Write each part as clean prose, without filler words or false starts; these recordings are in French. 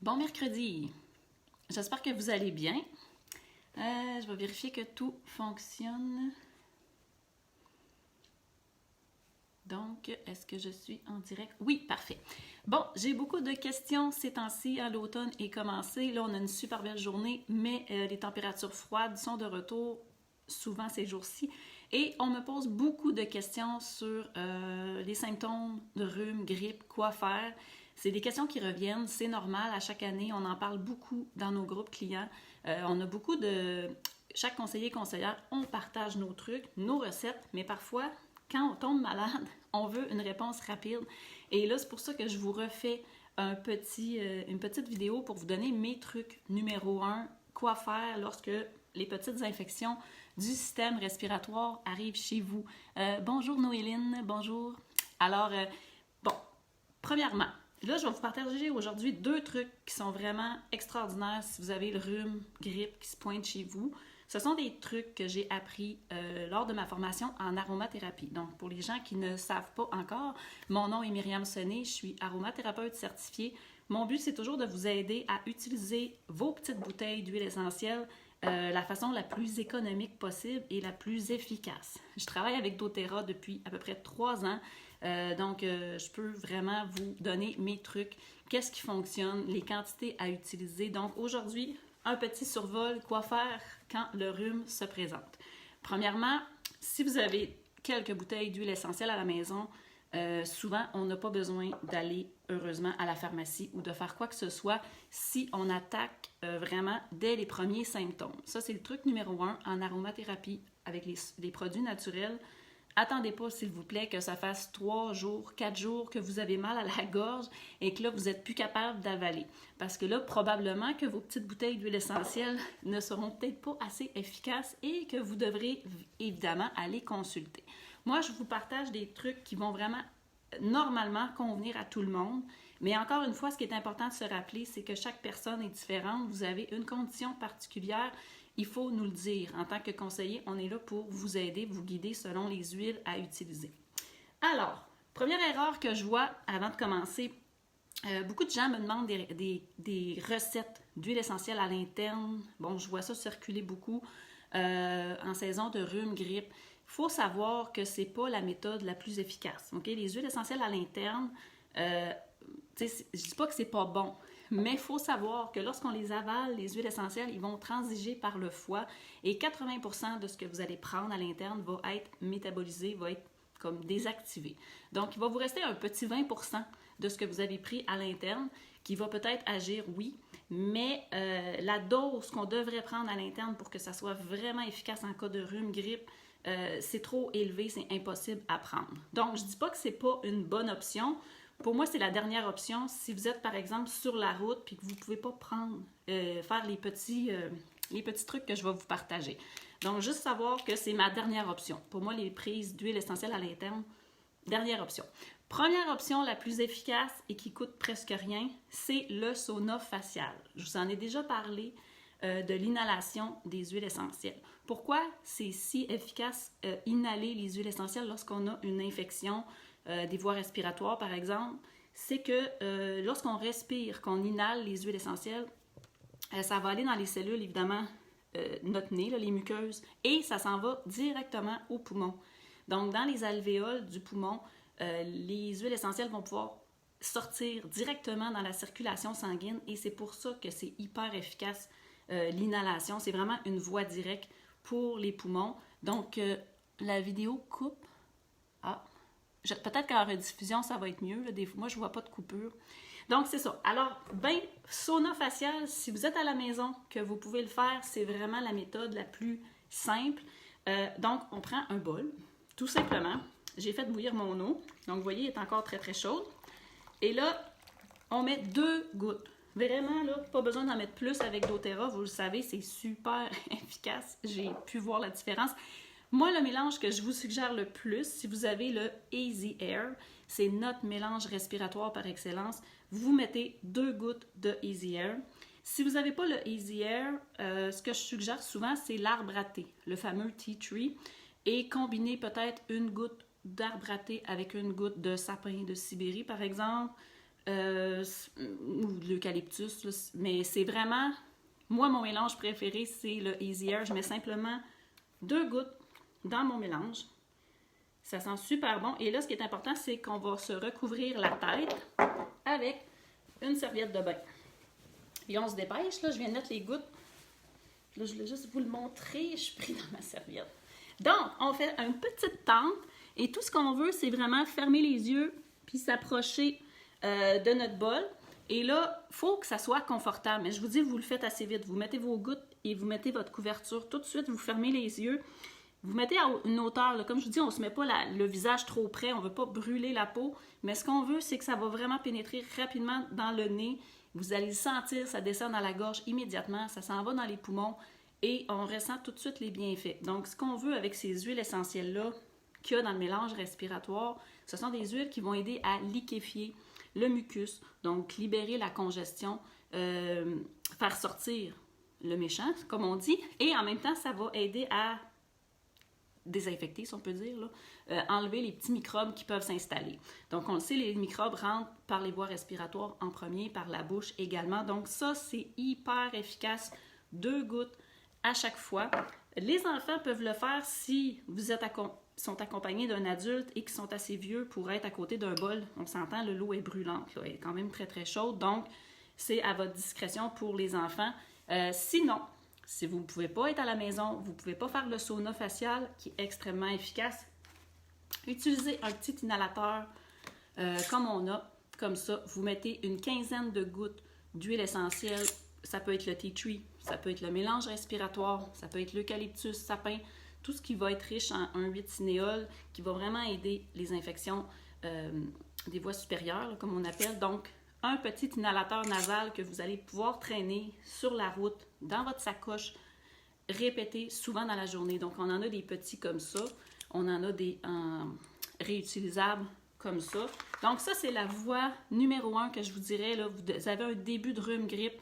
Bon mercredi! J'espère que vous allez bien. Je vais vérifier que tout fonctionne. Donc, est-ce que je suis en direct? Oui, parfait. Bon, j'ai beaucoup de questions ces temps-ci. L'automne est commencé. Là, on a une super belle journée, mais les températures froides sont de retour souvent ces jours-ci. Et on me pose beaucoup de questions sur les symptômes de rhume, grippe, quoi faire. C'est des questions qui reviennent, c'est normal, à chaque année, on en parle beaucoup dans nos groupes clients. On a beaucoup de... Chaque conseiller et conseillère, on partage nos trucs, nos recettes, mais parfois, quand on tombe malade, on veut une réponse rapide. Et là, c'est pour ça que je vous refais une petite vidéo pour vous donner mes trucs numéro 1, quoi faire lorsque les petites infections du système respiratoire arrivent chez vous. Bonjour Noéline, bonjour. Alors, bon, premièrement, là, je vais vous partager aujourd'hui 2 trucs qui sont vraiment extraordinaires si vous avez le rhume, grippe qui se pointe chez vous. Ce sont des trucs que j'ai appris lors de ma formation en aromathérapie. Donc, pour les gens qui ne savent pas encore, mon nom est Myriam Sonnet, je suis aromathérapeute certifiée. Mon but, c'est toujours de vous aider à utiliser vos petites bouteilles d'huile essentielle la façon la plus économique possible et la plus efficace. Je travaille avec doTERRA depuis à peu près 3 ans. Donc, je peux vraiment vous donner mes trucs, qu'est-ce qui fonctionne, les quantités à utiliser. Donc, aujourd'hui, un petit survol, quoi faire quand le rhume se présente. Premièrement, si vous avez quelques bouteilles d'huile essentielle à la maison, souvent, on n'a pas besoin d'aller, heureusement, à la pharmacie ou de faire quoi que ce soit si on attaque vraiment dès les premiers symptômes. Ça, c'est le truc numéro 1 en aromathérapie avec les produits naturels. Attendez pas, s'il vous plaît, que ça fasse 3 jours, 4 jours que vous avez mal à la gorge et que là, vous n'êtes plus capable d'avaler. Parce que là, probablement que vos petites bouteilles d'huile essentielle ne seront peut-être pas assez efficaces et que vous devrez évidemment aller consulter. Moi, je vous partage des trucs qui vont vraiment normalement convenir à tout le monde. Mais encore une fois, ce qui est important de se rappeler, c'est que chaque personne est différente. Vous avez une condition particulière. Il faut nous le dire. En tant que conseiller, on est là pour vous aider, vous guider selon les huiles à utiliser. Alors, première erreur que je vois avant de commencer, beaucoup de gens me demandent des recettes d'huile essentielle à l'interne. Bon, je vois ça circuler beaucoup en saison de rhume, grippe. Il faut savoir que ce n'est pas la méthode la plus efficace. Okay? Les huiles essentielles à l'interne, je ne dis pas que c'est pas bon, mais il faut savoir que lorsqu'on les avale, les huiles essentielles, ils vont transiger par le foie et 80% de ce que vous allez prendre à l'interne va être métabolisé, va être comme désactivé. Donc, il va vous rester un petit 20% de ce que vous avez pris à l'interne qui va peut-être agir, oui, mais la dose qu'on devrait prendre à l'interne pour que ça soit vraiment efficace en cas de rhume, grippe, c'est trop élevé, c'est impossible à prendre. Donc, je ne dis pas que ce n'est pas une bonne option. Pour moi, c'est la dernière option. Si vous êtes, par exemple, sur la route et que vous ne pouvez pas faire les petits trucs que je vais vous partager. Donc, juste savoir que c'est ma dernière option. Pour moi, les prises d'huile essentielle à l'interne, dernière option. Première option, la plus efficace et qui coûte presque rien, c'est le sauna facial. Je vous en ai déjà parlé de l'inhalation des huiles essentielles. Pourquoi c'est si efficace inhaler les huiles essentielles lorsqu'on a une infection des voies respiratoires, par exemple? C'est que lorsqu'on respire, qu'on inhale les huiles essentielles, ça va aller dans les cellules, évidemment, notre nez, là, les muqueuses, et ça s'en va directement au poumon. Donc, dans les alvéoles du poumon, les huiles essentielles vont pouvoir sortir directement dans la circulation sanguine et c'est pour ça que c'est hyper efficace, l'inhalation. C'est vraiment une voie directe pour les poumons. Donc, la vidéo coupe. Peut-être qu'en rediffusion, ça va être mieux. Là. Moi, je ne vois pas de coupure. Donc, c'est ça. Alors, sauna facial, si vous êtes à la maison, que vous pouvez le faire, c'est vraiment la méthode la plus simple. Donc, on prend un bol, tout simplement. J'ai fait bouillir mon eau. Donc, vous voyez, elle est encore très, très chaude. Et là, on met 2 gouttes. Vraiment, là, pas besoin d'en mettre plus avec doTERRA. Vous le savez, c'est super efficace. J'ai pu voir la différence. Moi, le mélange que je vous suggère le plus, si vous avez le Easy Air, c'est notre mélange respiratoire par excellence. Vous mettez 2 gouttes de Easy Air. Si vous n'avez pas le Easy Air, ce que je suggère souvent, c'est l'arbre à thé, le fameux tea tree, et combiner peut-être 1 goutte d'arbre à thé avec 1 goutte de sapin de Sibérie, par exemple. ou de l'eucalyptus, là, mais c'est vraiment... Moi, mon mélange préféré, c'est le Easy Air. Je mets simplement 2 gouttes dans mon mélange. Ça sent super bon. Et là, ce qui est important, c'est qu'on va se recouvrir la tête avec une serviette de bain. Et on se dépêche, là, je viens de mettre les gouttes. Là, je voulais juste vous le montrer, je suis pris dans ma serviette. Donc, on fait une petite tente et tout ce qu'on veut, c'est vraiment fermer les yeux puis s'approcher de notre bol. Et là, il faut que ça soit confortable. Mais je vous dis, vous le faites assez vite. Vous mettez vos gouttes et vous mettez votre couverture. Tout de suite, vous fermez les yeux. Vous mettez à une hauteur. Là. Comme je vous dis, on ne se met pas le visage trop près. On ne veut pas brûler la peau. Mais ce qu'on veut, c'est que ça va vraiment pénétrer rapidement dans le nez. Vous allez le sentir, ça descend dans la gorge immédiatement. Ça s'en va dans les poumons. Et on ressent tout de suite les bienfaits. Donc, ce qu'on veut avec ces huiles essentielles-là qu'il y a dans le mélange respiratoire, ce sont des huiles qui vont aider à liquéfier le mucus, donc libérer la congestion, faire sortir le méchant, comme on dit, et en même temps, ça va aider à désinfecter, si on peut dire, là, enlever les petits microbes qui peuvent s'installer. Donc, on le sait, les microbes rentrent par les voies respiratoires en premier, par la bouche également. Donc, ça, c'est hyper efficace. 2 gouttes à chaque fois. Les enfants peuvent le faire si vous êtes sont accompagnés d'un adulte et qui sont assez vieux pour être à côté d'un bol. On s'entend, l'eau est brûlante, là, elle est quand même très très chaude, donc c'est à votre discrétion pour les enfants. Sinon, si vous ne pouvez pas être à la maison, vous ne pouvez pas faire le sauna facial qui est extrêmement efficace, utilisez un petit inhalateur comme on a, comme ça. Vous mettez une quinzaine de gouttes d'huile essentielle. Ça peut être le tea tree, ça peut être le mélange respiratoire, ça peut être l'eucalyptus, sapin, tout ce qui va être riche en 1,8-cinéole, qui va vraiment aider les infections des voies supérieures, là, comme on appelle. Donc, un petit inhalateur nasal que vous allez pouvoir traîner sur la route, dans votre sacoche, répéter souvent dans la journée. Donc, on en a des petits comme ça, on en a des réutilisables comme ça. Donc, ça, c'est la voie numéro 1 que je vous dirais. Là, vous avez un début de rhume-grippe,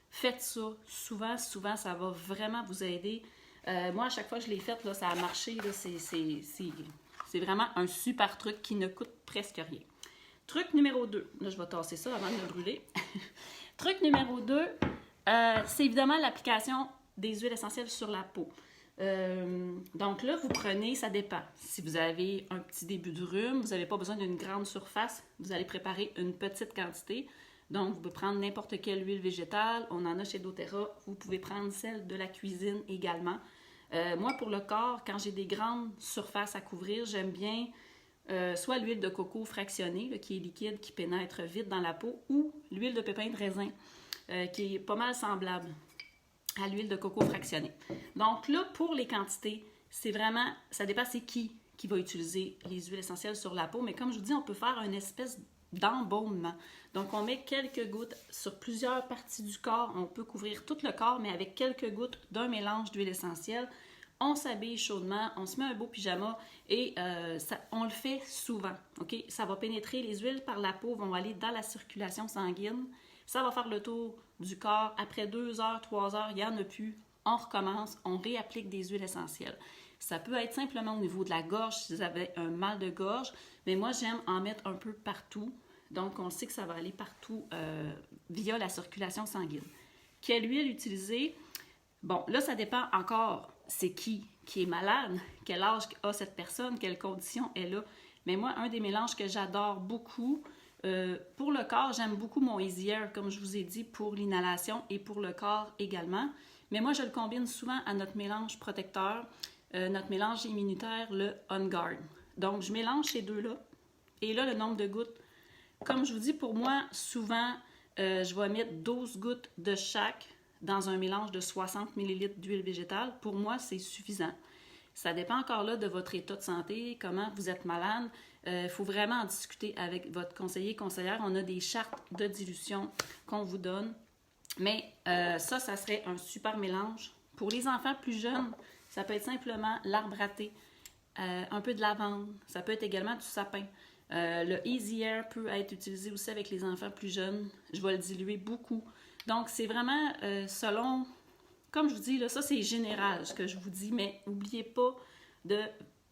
faites ça souvent, ça va vraiment vous aider. Moi, à chaque fois que je l'ai faite, là, ça a marché. Là, c'est vraiment un super truc qui ne coûte presque rien. Truc numéro 2. Là, je vais tasser ça avant de le brûler. Truc numéro 2, c'est évidemment l'application des huiles essentielles sur la peau. Donc là, vous prenez, ça dépend. Si vous avez un petit début de rhume, vous n'avez pas besoin d'une grande surface, vous allez préparer une petite quantité. Donc, vous pouvez prendre n'importe quelle huile végétale. On en a chez doTERRA. Vous pouvez prendre celle de la cuisine également. Moi, pour le corps, quand j'ai des grandes surfaces à couvrir, j'aime bien soit l'huile de coco fractionnée, là, qui est liquide, qui pénètre vite dans la peau, ou l'huile de pépin de raisin, qui est pas mal semblable à l'huile de coco fractionnée. Donc là, pour les quantités, c'est vraiment, ça dépend c'est qui va utiliser les huiles essentielles sur la peau, mais comme je vous dis, on peut faire une espèce d'embaumement. Donc, on met quelques gouttes sur plusieurs parties du corps. On peut couvrir tout le corps, mais avec quelques gouttes d'un mélange d'huile essentielle. On s'habille chaudement, on se met un beau pyjama et on le fait souvent. Okay? Ça va pénétrer, les huiles par la peau vont aller dans la circulation sanguine. Ça va faire le tour du corps. Après 2 heures, 3 heures, il n'y en a plus. On recommence, on réapplique des huiles essentielles. Ça peut être simplement au niveau de la gorge si vous avez un mal de gorge, mais moi, j'aime en mettre un peu partout. Donc, on sait que ça va aller partout via la circulation sanguine. Quelle huile utiliser? Bon, là, ça dépend encore, c'est qui est malade, quel âge a cette personne, quelle condition elle a. Mais moi, un des mélanges que j'adore beaucoup, pour le corps, j'aime beaucoup mon Easy Air, comme je vous ai dit, pour l'inhalation et pour le corps également. Mais moi, je le combine souvent à notre mélange protecteur, notre mélange immunitaire, le On Guard. Donc, je mélange ces deux-là. Et là, le nombre de gouttes, comme je vous dis, pour moi, souvent, je vais mettre 12 gouttes de chaque dans un mélange de 60 ml d'huile végétale. Pour moi, c'est suffisant. Ça dépend encore là de votre état de santé, comment vous êtes malade. Il faut vraiment en discuter avec votre conseiller, conseillère. On a des chartes de dilution qu'on vous donne. Mais ça serait un super mélange. Pour les enfants plus jeunes, ça peut être simplement l'arbre à thé, un peu de lavande. Ça peut être également du sapin. Le Easy Air peut être utilisé aussi avec les enfants plus jeunes. Je vais le diluer beaucoup. Donc, c'est vraiment selon, comme je vous dis, là, ça c'est général ce que je vous dis, mais n'oubliez pas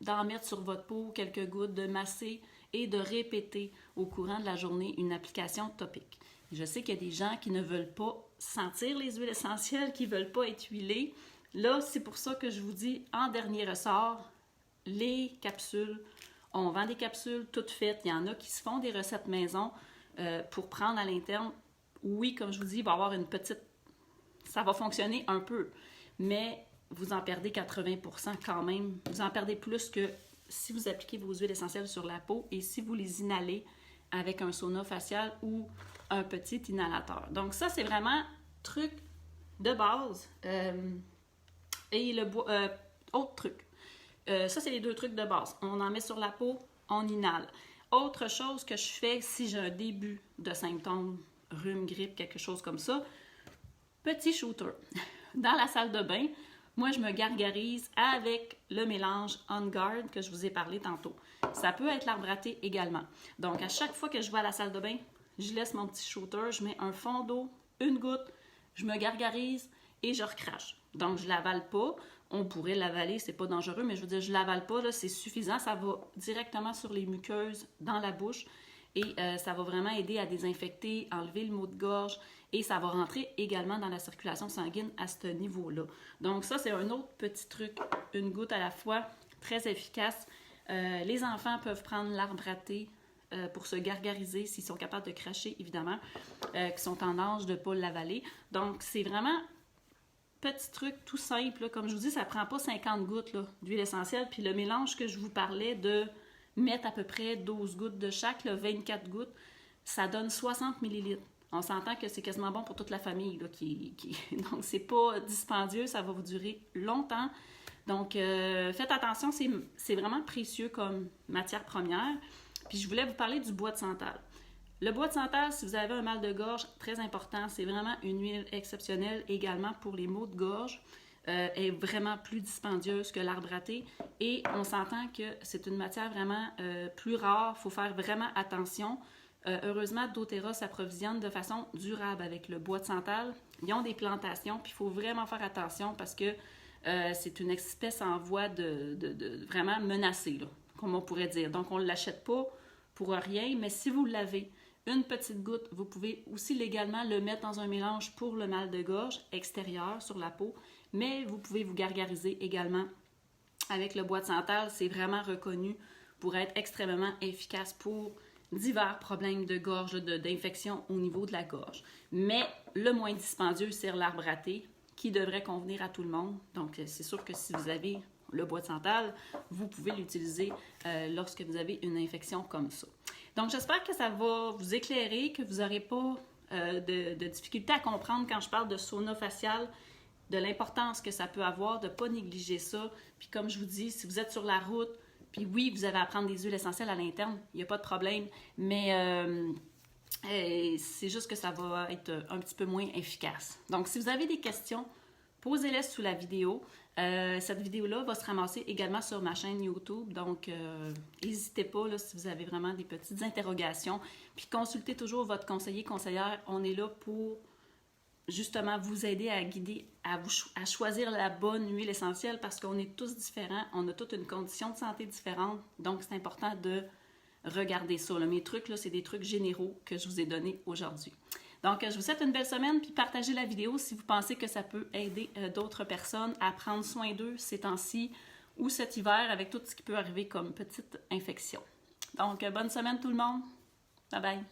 d'en mettre sur votre peau quelques gouttes, de masser et de répéter au courant de la journée une application topique. Je sais qu'il y a des gens qui ne veulent pas sentir les huiles essentielles, qui ne veulent pas être huilés. Là, c'est pour ça que je vous dis, en dernier ressort, les capsules. On vend des capsules toutes faites. Il y en a qui se font des recettes maison pour prendre à l'interne. Oui, comme je vous dis, il va y avoir une petite... Ça va fonctionner un peu, mais vous en perdez 80% quand même. Vous en perdez plus que si vous appliquez vos huiles essentielles sur la peau et si vous les inhalez avec un sauna facial ou un petit inhalateur. Donc ça, c'est vraiment truc de base. Et le autre truc. Ça, c'est les deux trucs de base. On en met sur la peau, on inhale. Autre chose que je fais si j'ai un début de symptômes, rhume, grippe, quelque chose comme ça, petit shooter. Dans la salle de bain, moi, je me gargarise avec le mélange On Guard que je vous ai parlé tantôt. Ça peut être l'arbre à thé également. Donc, à chaque fois que je vais à la salle de bain, je laisse mon petit shooter, je mets un fond d'eau, une goutte, je me gargarise et je recrache. Donc, je ne l'avale pas. On pourrait l'avaler, c'est pas dangereux, mais je veux dire, je ne l'avale pas, c'est suffisant. Ça va directement sur les muqueuses dans la bouche et ça va vraiment aider à désinfecter, enlever le maux de gorge et ça va rentrer également dans la circulation sanguine à ce niveau-là. Donc ça, c'est un autre petit truc, une goutte à la fois, très efficace. Les enfants peuvent prendre l'arbre à thé pour se gargariser s'ils sont capables de cracher, évidemment, qui sont en âge de ne pas l'avaler. Donc, c'est vraiment petit truc tout simple. Là. Comme je vous dis, ça ne prend pas 50 gouttes d'huile essentielle. Puis le mélange que je vous parlais de mettre à peu près 12 gouttes de chaque, là, 24 gouttes, ça donne 60 ml. On s'entend que c'est quasiment bon pour toute la famille. Là, Donc, c'est pas dispendieux, ça va vous durer longtemps. Donc, faites attention, c'est vraiment précieux comme matière première. Puis, je voulais vous parler du bois de santal. Le bois de santal, si vous avez un mal de gorge, très important, c'est vraiment une huile exceptionnelle également pour les maux de gorge. Est vraiment plus dispendieuse que l'arbre à thé et on s'entend que c'est une matière vraiment plus rare. Il faut faire vraiment attention. Heureusement, doTERRA s'approvisionne de façon durable avec le bois de santal. Ils ont des plantations, puis il faut vraiment faire attention parce que c'est une espèce en voie de vraiment menacée, là, comme on pourrait dire. Donc, on ne l'achète pas pour rien, mais si vous l'avez, une petite goutte, vous pouvez aussi légalement le mettre dans un mélange pour le mal de gorge extérieur sur la peau, mais vous pouvez vous gargariser également avec le bois de santal. C'est vraiment reconnu pour être extrêmement efficace pour divers problèmes de gorge, d'infection au niveau de la gorge. Mais le moins dispendieux, c'est l'arbre à thé qui devrait convenir à tout le monde. Donc, c'est sûr que si vous avez le bois de santal, vous pouvez l'utiliser lorsque vous avez une infection comme ça. Donc, j'espère que ça va vous éclairer, que vous n'aurez pas de difficulté à comprendre quand je parle de sauna facial, de l'importance que ça peut avoir, de ne pas négliger ça. Puis comme je vous dis, si vous êtes sur la route, puis oui, vous avez à prendre des huiles essentielles à l'interne, il n'y a pas de problème, mais c'est juste que ça va être un petit peu moins efficace. Donc, si vous avez des questions, posez-les sous la vidéo. Cette vidéo-là va se ramasser également sur ma chaîne YouTube, donc n'hésitez pas là, si vous avez vraiment des petites interrogations. Puis consultez toujours votre conseiller, conseillère. On est là pour justement vous aider à guider, à choisir la bonne huile essentielle parce qu'on est tous différents, on a toute une condition de santé différente, donc c'est important de regarder ça. Là. Mes trucs, là, c'est des trucs généraux que je vous ai donnés aujourd'hui. Donc, je vous souhaite une belle semaine, puis partagez la vidéo si vous pensez que ça peut aider d'autres personnes à prendre soin d'eux ces temps-ci ou cet hiver avec tout ce qui peut arriver comme petite infection. Donc, bonne semaine tout le monde. Bye bye!